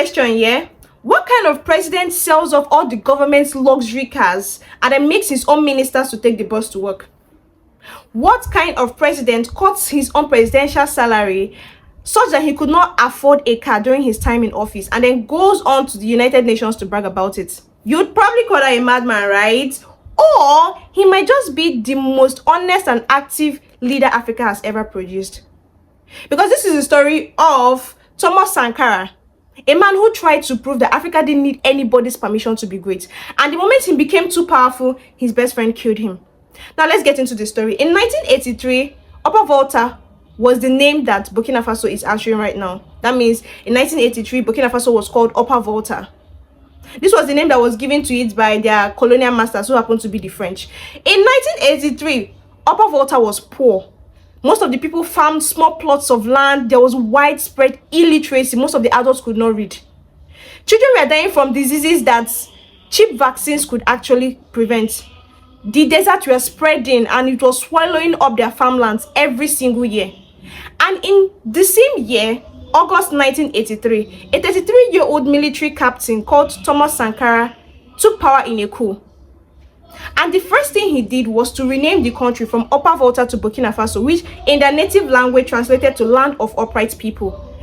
question, yeah? What kind of president sells off all the government's luxury cars and then makes his own ministers to take the bus to work? What kind of president cuts his own presidential salary such that he could not afford a car during his time in office and then goes on to the United Nations to brag about it? You'd probably call that a madman, right? Or he might just be the most honest and active leader Africa has ever produced. Because this is the story of Thomas Sankara, a man who tried to prove that Africa didn't need anybody's permission to be great. And the moment he became too powerful, his best friend killed him. Now let's get into the story. In 1983, Upper Volta was the name that Burkina Faso is answering right now. That means in 1983, Burkina Faso was called Upper Volta. This was the name that was given to it by their colonial masters, who happened to be the French. In 1983, Upper Volta was poor. Most of the people farmed small plots of land. There was widespread illiteracy. Most of the adults could not read. Children were dying from diseases that cheap vaccines could actually prevent. The desert were spreading and it was swallowing up their farmlands every single year. And in the same year, August 1983, a 33-year-old military captain called Thomas Sankara took power in a coup. And the first thing he did was to rename the country from Upper Volta to Burkina Faso, which in their native language translated to Land of Upright People.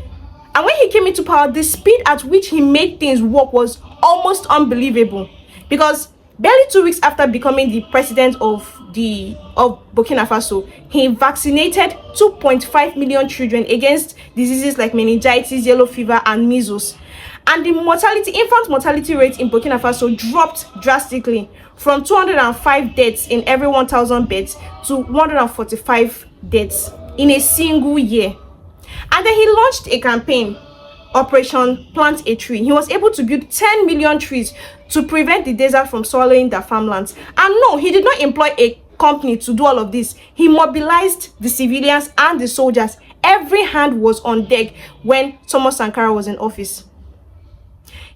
And when he came into power, the speed at which he made things work was almost unbelievable. Because barely 2 weeks after becoming the president of Burkina Faso, he vaccinated 2.5 million children against diseases like meningitis, yellow fever, and measles. And the infant mortality rate in Burkina Faso dropped drastically from 205 deaths in every 1,000 beds to 145 deaths in a single year. And then he launched a campaign, Operation Plant a Tree. He was able to build 10 million trees to prevent the desert from swallowing their farmlands. And no, he did not employ a company to do all of this. He mobilized the civilians and the soldiers. Every hand was on deck when Thomas Sankara was in office.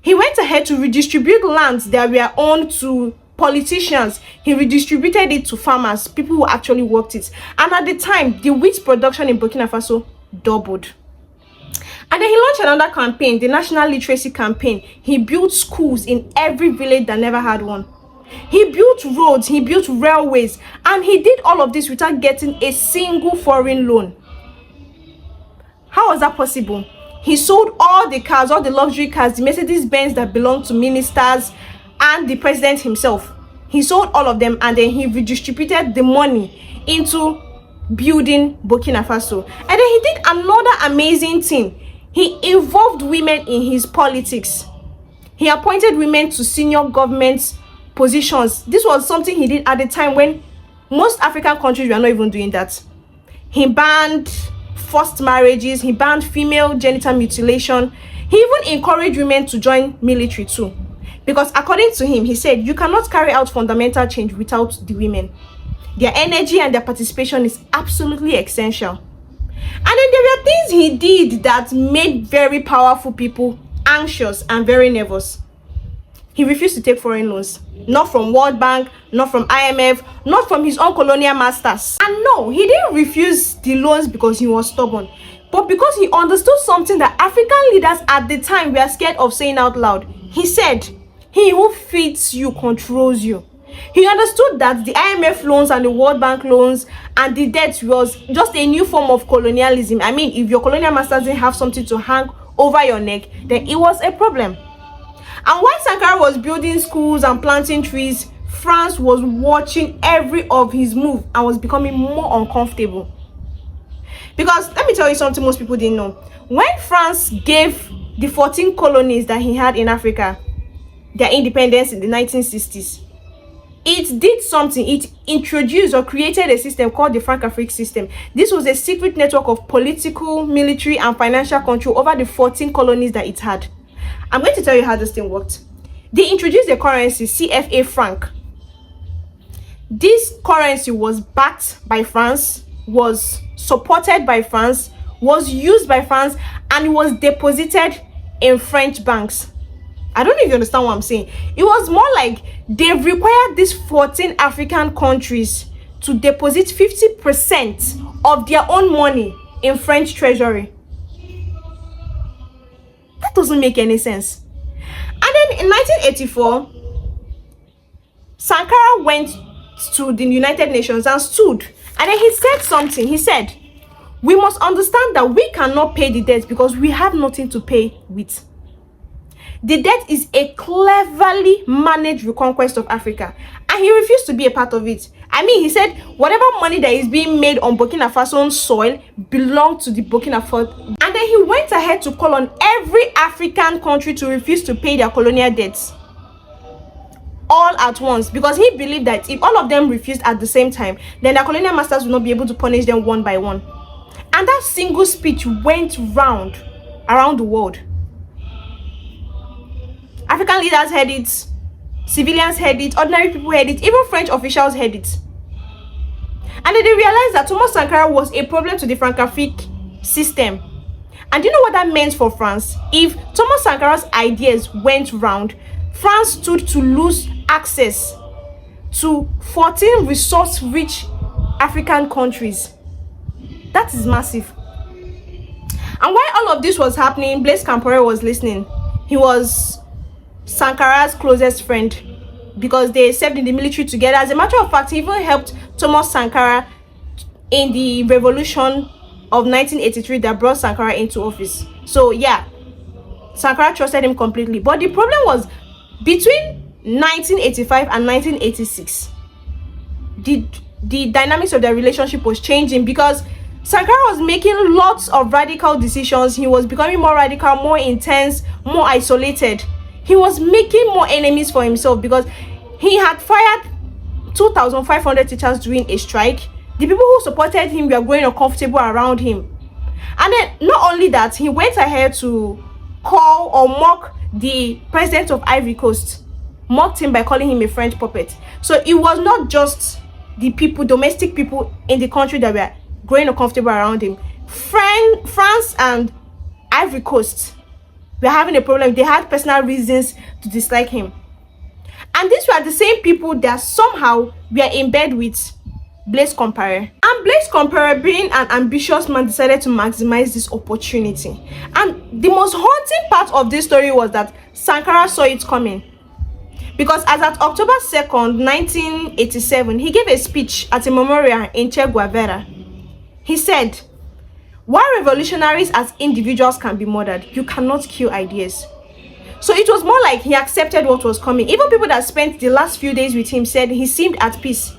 He went ahead to redistribute lands that were owned to politicians. He redistributed it to farmers, people who actually worked it. And at the time, the wheat production in Burkina Faso doubled. And then he launched another campaign, the National Literacy Campaign. He built schools in every village that never had one. He built roads, he built railways, and he did all of this without getting a single foreign loan. How was that possible? He sold all the cars, all the luxury cars, the Mercedes-Benz that belonged to ministers and the president himself. He sold all of them and then he redistributed the money into building Burkina Faso. And then he did another amazing thing. He involved women in his politics. He appointed women to senior government positions. This was something he did at the time when most African countries were not even doing that. He banned forced marriages. He banned female genital mutilation. He even encouraged women to join military too. Because according to him, he said, you cannot carry out fundamental change without the women. Their energy and their participation is absolutely essential. And then there were things he did that made very powerful people anxious and very nervous. He refused to take foreign loans. Not from World Bank, not from IMF, not from his own colonial masters. And no, he didn't refuse the loans because he was stubborn, but because he understood something that African leaders at the time were scared of saying out loud. He said, he who feeds you controls you. He understood that the IMF loans and the World Bank loans and the debt was just a new form of colonialism. I mean, if your colonial masters didn't have something to hang over your neck, then it was a problem. And while Sankara was building schools and planting trees, France was watching every of his move and was becoming more uncomfortable. Because let me tell you something most people didn't know. When France gave the 14 colonies that he had in Africa their independence in the 1960s, it did something. It introduced or created a system called the Franc-Afrique system. This was a secret network of political, military, and financial control over the 14 colonies that it had. I'm going to tell you how this thing worked. They introduced the currency CFA franc. This currency was backed by France, was supported by France, was used by France, and was deposited in French banks. I don't know if you understand what I'm saying. It was more like they required these 14 African countries to deposit 50% of their own money in French treasury. That doesn't make any sense. And then in 1984, Sankara went to the United Nations and stood. And then he said something. He said, we must understand that we cannot pay the debt because we have nothing to pay with. The debt is a cleverly managed reconquest of Africa. And he refused to be a part of it. I mean, he said whatever money that is being made on Burkina Faso's soil belonged to the Burkina Faso. And then he went ahead to call on every African country to refuse to pay their colonial debts all at once, because he believed that if all of them refused at the same time, then their colonial masters would not be able to punish them one by one. And that single speech went around the world. African leaders heard it, civilians heard it, ordinary people heard it, even French officials heard it. And then they realized that Thomas Sankara was a problem to the Francophone system. And do you know what that meant for France? If Thomas Sankara's ideas went round, France stood to lose access to 14 resource-rich African countries. That is massive. And while all of this was happening, Blaise Compaoré was listening. He was Sankara's closest friend because they served in the military together. As a matter of fact, he even helped Thomas Sankara in the revolution of 1983 that brought Sankara into office. So yeah, Sankara trusted him completely. But the problem was, between 1985 and 1986, the dynamics of their relationship was changing because Sankara was making lots of radical decisions. He was becoming more radical, more intense, more isolated. He was making more enemies for himself because he had fired 2,500 teachers during a strike. The people who supported him were growing uncomfortable around him. And then not only that, he went ahead to call or mock the president of Ivory Coast, mocked him by calling him a French puppet. So it was not just the people, domestic people in the country, that were growing uncomfortable around him. France and Ivory Coast were having a problem. They had personal reasons to dislike him. And these were the same people that somehow were in bed with Blaise Compaoré. And Blaise Compaoré, being an ambitious man, decided to maximize this opportunity. And the most haunting part of this story was that Sankara saw it coming. Because as at October 2nd, 1987, he gave a speech at a memorial in Che Guevara. He said, while revolutionaries as individuals can be murdered, you cannot kill ideas. So it was more like he accepted what was coming. Even people that spent the last few days with him said he seemed at peace.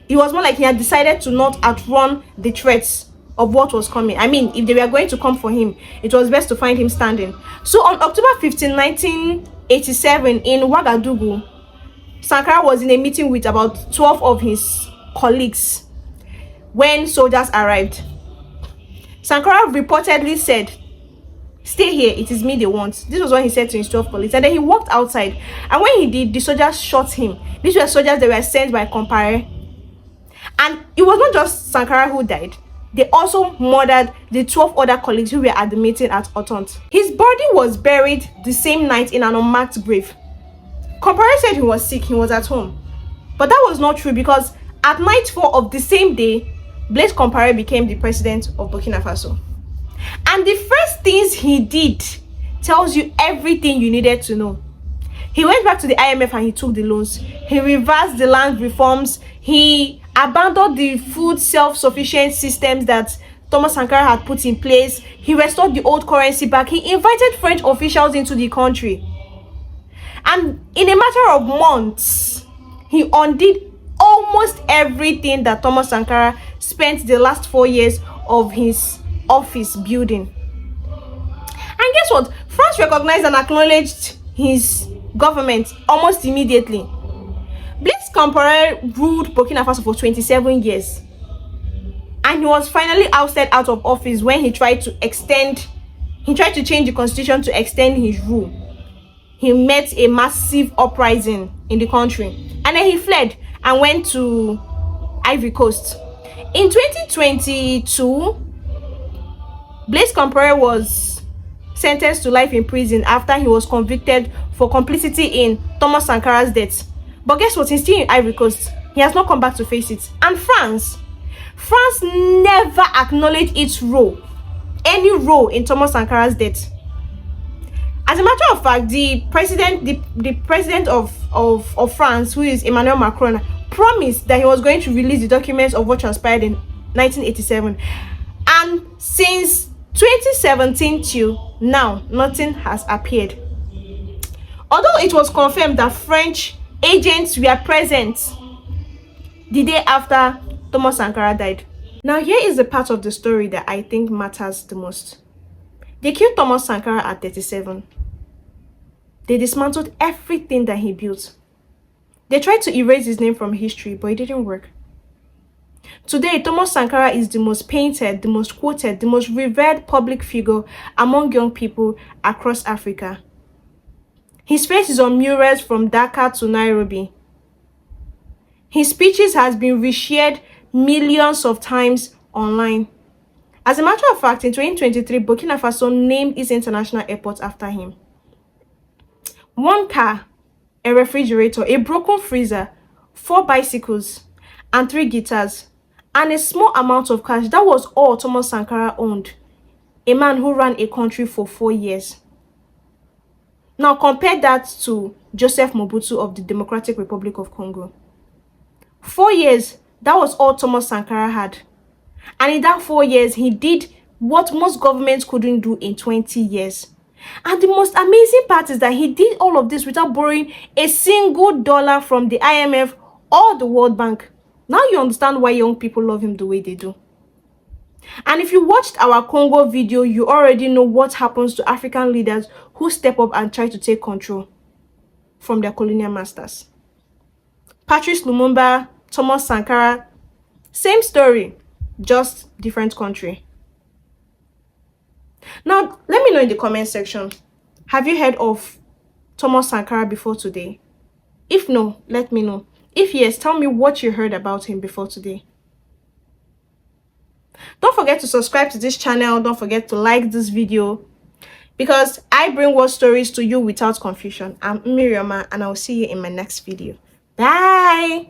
It was more like he had decided to not outrun the threats of what was coming. I mean, if they were going to come for him, it was best to find him standing. So on October 15, 1987, in Ouagadougou, Sankara was in a meeting with about 12 of his colleagues when soldiers arrived. Sankara reportedly said, "Stay here, it is me they want." This was what he said to his 12 colleagues. And then he walked outside. And when he did, the soldiers shot him. These were soldiers that were sent by Compaoré. And it was not just Sankara who died. They also murdered the 12 other colleagues who were at the meeting at Otont. His body was buried the same night in an unmarked grave. Compaoré said he was sick, he was at home. But that was not true, because at nightfall of the same day, Blaise Compaoré became the president of Burkina Faso. And the first things he did tells you everything you needed to know. He went back to the IMF and he took the loans. He reversed the land reforms. He abandoned the food self-sufficient systems that Thomas Sankara had put in place. He restored the old currency back. He invited French officials into the country. And in a matter of months, he undid almost everything that Thomas Sankara spent the last 4 years of his office building. And guess what? France recognized and acknowledged his government almost immediately. Blaise Compaoré ruled Burkina Faso for 27 years. And he was finally ousted out of office when he tried to change the constitution to extend his rule. He met a massive uprising in the country. And then he fled and went to Ivory Coast. In 2022, Blaise Compaoré was sentenced to life in prison after he was convicted for complicity in Thomas Sankara's death. But guess what? He's still in Ivory Coast. He has not come back to face it. And France never acknowledged its role, any role in Thomas Sankara's death. As a matter of fact, the president of France, who is Emmanuel Macron, promised that he was going to release the documents of what transpired in 1987. And since 2017 till now, nothing has appeared. Although it was confirmed that French agents were present the day after Thomas Sankara died. Now here is the part of the story that I think matters the most. They killed Thomas Sankara at 37. They dismantled everything that he built. They tried to erase his name from history, but it didn't work. Today, Thomas Sankara is the most painted, the most quoted, the most revered public figure among young people across Africa. His face is on murals from Dakar to Nairobi. His speeches has been reshared millions of times online. As a matter of fact, in 2023, Burkina Faso named its international airport after him. One car, a refrigerator, a broken freezer, 4 bicycles, and 3 guitars, and a small amount of cash. That was all Thomas Sankara owned. A man who ran a country for 4 years. Now compare that to Joseph Mobutu of the Democratic Republic of Congo. 4 years, that was all Thomas Sankara had. And in that 4 years, he did what most governments couldn't do in 20 years. And the most amazing part is that he did all of this without borrowing a single dollar from the IMF or the World Bank. Now you understand why young people love him the way they do. And if you watched our Congo video, you already know what happens to African leaders who step up and try to take control from their colonial masters. Patrice Lumumba, Thomas Sankara, same story, just different country. Now, let me know in the comment section, have you heard of Thomas Sankara before today? If no, let me know. If yes, tell me what you heard about him before today. Don't forget to subscribe to this channel. Don't forget to like this video, because I bring world stories to you without confusion. I'm Miriam, and I'll see you in my next video. Bye!